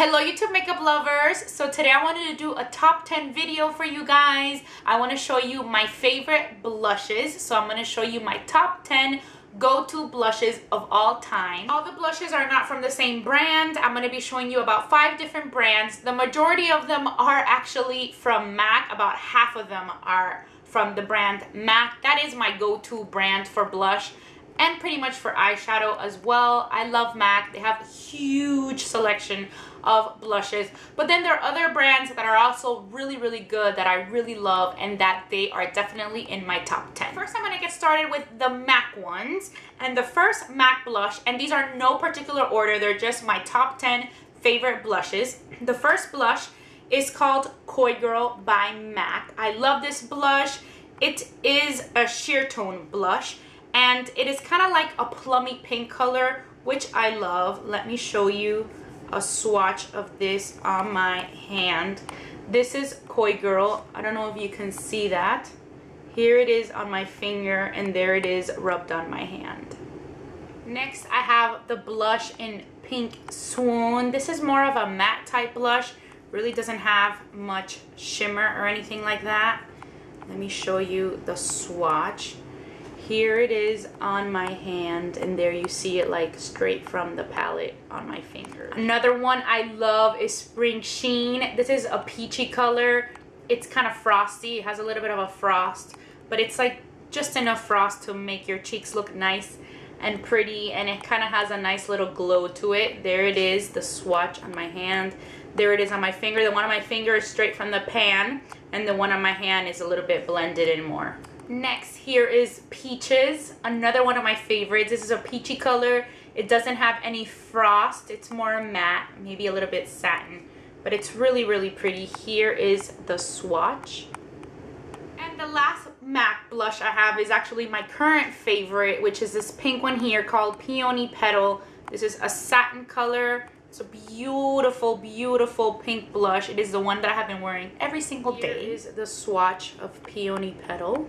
Hello YouTube makeup lovers. So today I wanted to do a top 10 video for you guys. I want to show you my favorite blushes. So I'm going to show you my top 10 go-to blushes of all time. All the blushes are not from the same brand. I'm going to be showing you about 5 different brands. The majority of them are actually from MAC. About half of them are from the brand MAC. That is my go-to brand for blush. And pretty much for eyeshadow as well. I love MAC. They have a huge selection of blushes. But then there are other brands that are also really good that I really love, and that they are definitely in my top 10. First, I'm going to get started with the MAC ones. And the first MAC blush, and these are no particular order, they're just my top 10 favorite blushes. The first blush is called Coy Girl by MAC. I love this blush. It is a sheer tone blush. And it is kind of like a plummy pink color, which I love. Let me show you a swatch of this on my hand. This is Coy Girl. I don't know if you can see that. Here it is on my finger, and there it is rubbed on my hand. Next, I have the blush in pink Swoon. This is more of a matte type blush. Really doesn't have much shimmer or anything like that. Let me show you the swatch. Here it is on my hand, and there you see it like straight from the palette on my finger. Another one I love is Springsheen. This is a peachy color. It's kind of frosty. It has a little bit of a frost, but it's like just enough frost to make your cheeks look nice and pretty, and it kind of has a nice little glow to it. There it is, the swatch on my hand. There it is on my finger. The one on my finger is straight from the pan, and the one on my hand is a little bit blended in more. Next, here is Peaches, another one of my favorites. This is a peachy color. It doesn't have any frost. It's more matte, maybe a little bit satin, but it's really pretty. Here is the swatch. And the last MAC blush I have is actually my current favorite, which is this pink one here called Peony Petal. This is a satin color. It's a beautiful pink blush. It is the one that I have been wearing every single day. Here is the swatch of Peony Petal.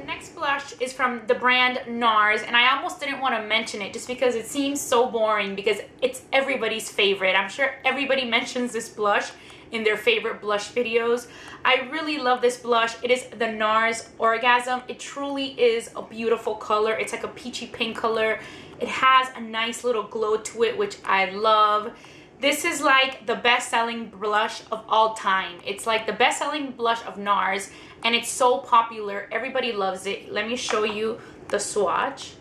Next blush is from the brand Nars, and I almost didn't want to mention it just because it seems so boring, because it's everybody's favorite. I'm sure everybody mentions this blush in their favorite blush videos. I really love this blush. It is the Nars Orgasm. It truly is a beautiful color. It's like a peachy pink color. It has a nice little glow to it, which I love. This is like the best-selling blush of all time. It's like the best-selling blush of Nars, and it's so popular. Everybody loves it. Let me show you the swatch.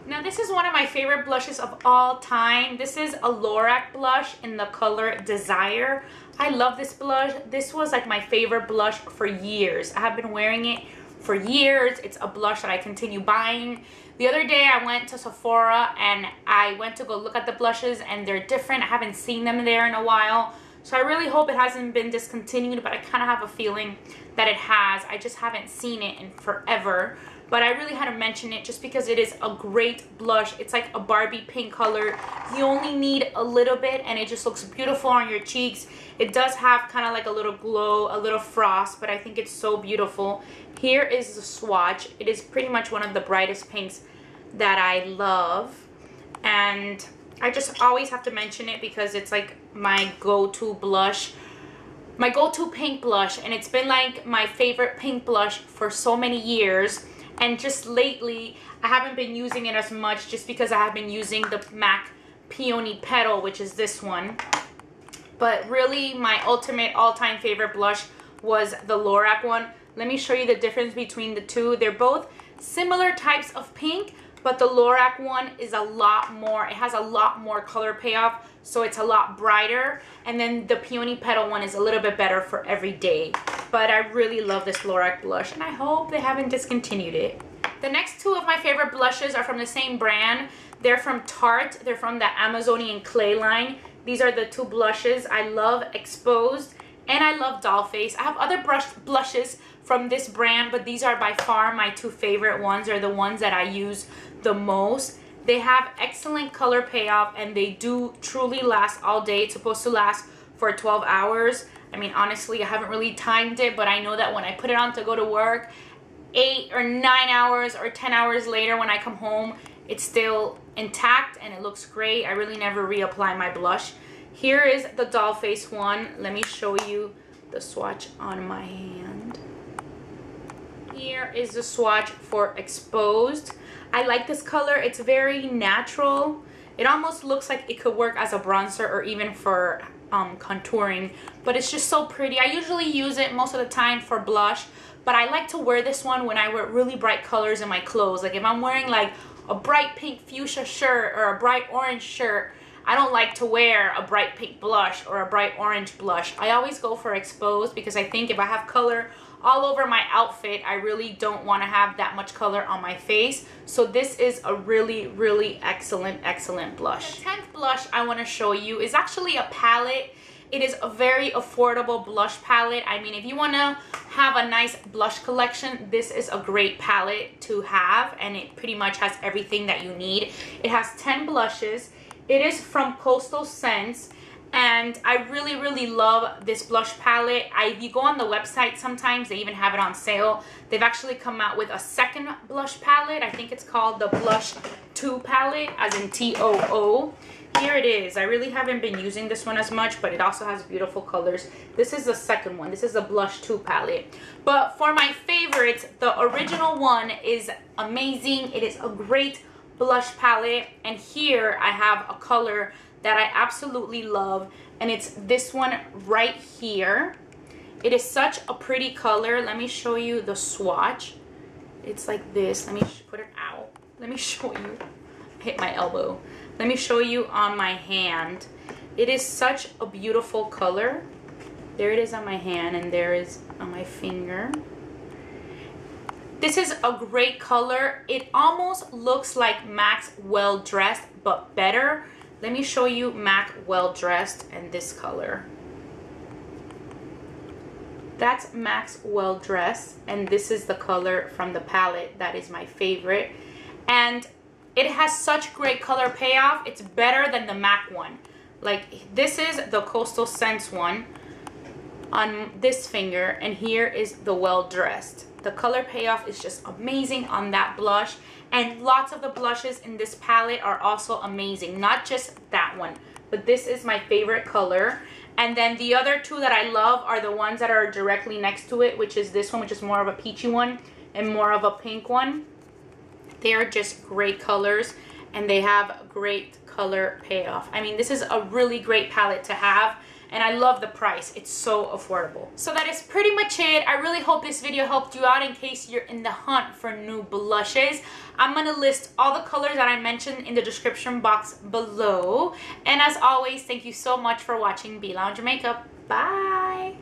Now, this is one of my favorite blushes of all time. This is a Lorac blush in the color Desire. I love this blush. This was like my favorite blush for years. I have been wearing it for years. It's a blush that I continue buying. The other day I went to Sephora and I went to go look at the blushes, and they're different. I haven't seen them there in a while. So I really hope it hasn't been discontinued, but I kind of have a feeling that it has. I just haven't seen it in forever. But I really had to mention it just because it is a great blush. It's like a Barbie pink color. You only need a little bit, and it just looks beautiful on your cheeks. It does have kind of like a little glow, a little frost, but I think it's so beautiful. Here is the swatch. It is pretty much one of the brightest pinks that I love, and I just always have to mention it because it's like my go-to blush, my go-to pink blush, and it's been like my favorite pink blush for so many years. And just lately I haven't been using it as much just because I have been using the MAC Peony Petal, which is this one. But really my ultimate all-time favorite blush was the Lorac one. Let me show you the difference between the two. They're both similar types of pink, but the Lorac one is a lot more, it has a lot more color payoff, so it's a lot brighter. And then the Peony Petal one is a little bit better for every day. But I really love this Lorac blush, and I hope they haven't discontinued it. The next two of my favorite blushes are from the same brand. They're from Tarte. They're from the Amazonian Clay line. These are the two blushes. I love Exposed and I love Dollface. I have other blushes from this brand, but these are by far my two favorite ones, or the ones that I use the most. They have excellent color payoff, and they do truly last all day. It's supposed to last for 12 hours. I mean, honestly, I haven't really timed it, but I know that when I put it on to go to work, 8 or 9 hours or 10 hours later when I come home, it's still intact and it looks great. I really never reapply my blush. Here is the doll face one. Let me show you the swatch on my hand. Here is the swatch for Exposed. I like this color. It's very natural. It almost looks like it could work as a bronzer or even for contouring, but it's just so pretty. I usually use it most of the time for blush, but I like to wear this one when I wear really bright colors in my clothes. Like if I'm wearing like a bright pink fuchsia shirt or a bright orange shirt, I don't like to wear a bright pink blush or a bright orange blush. I always go for Exposed because I think if I have color all over my outfit, I really don't want to have that much color on my face. So this is a really, really excellent blush. The 10th blush I want to show you is actually a palette. It is a very affordable blush palette. I mean, if you want to have a nice blush collection, this is a great palette to have, and it pretty much has everything that you need. It has 10 blushes. It is from Coastal Scents, and I really, really love this blush palette. If you go on the website, sometimes they even have it on sale. They've actually come out with a second blush palette. I think it's called the Blush 2 palette, as in T-O-O. Here it is. I really haven't been using this one as much, but it also has beautiful colors. This is the second one. This is the Blush 2 palette. But for my favorites, the original one is amazing. It is a great blush palette, and here I have a color that I absolutely love, and it's this one right here. It is such a pretty color. Let me show you the swatch. It's like this. Let me put it out. Let me show you. Hit my elbow. Let me show you on my hand. It is such a beautiful color. There it is on my hand, and there is on my finger. This is a great color. It almost looks like MAC's Well Dressed, but better. Let me show you MAC Well Dressed and this color. That's MAC's Well Dressed, and this is the color from the palette that is my favorite. And it has such great color payoff. It's better than the MAC one. Like, this is the Coastal Scents one on this finger, and here is the Well Dressed. The color payoff is just amazing on that blush, and lots of the blushes in this palette are also amazing. Not just that one, but this is my favorite color. And then the other two that I love are the ones that are directly next to it, which is this one, which is more of a peachy one, and more of a pink one. They are just great colors, and they have great color payoff. I mean, this is a really great palette to have, and I love the price. It's so affordable. So that is pretty much it. I really hope this video helped you out in case you're in the hunt for new blushes. I'm gonna list all the colors that I mentioned in the description box below. And as always, thank you so much for watching Be Lounge Makeup. Bye!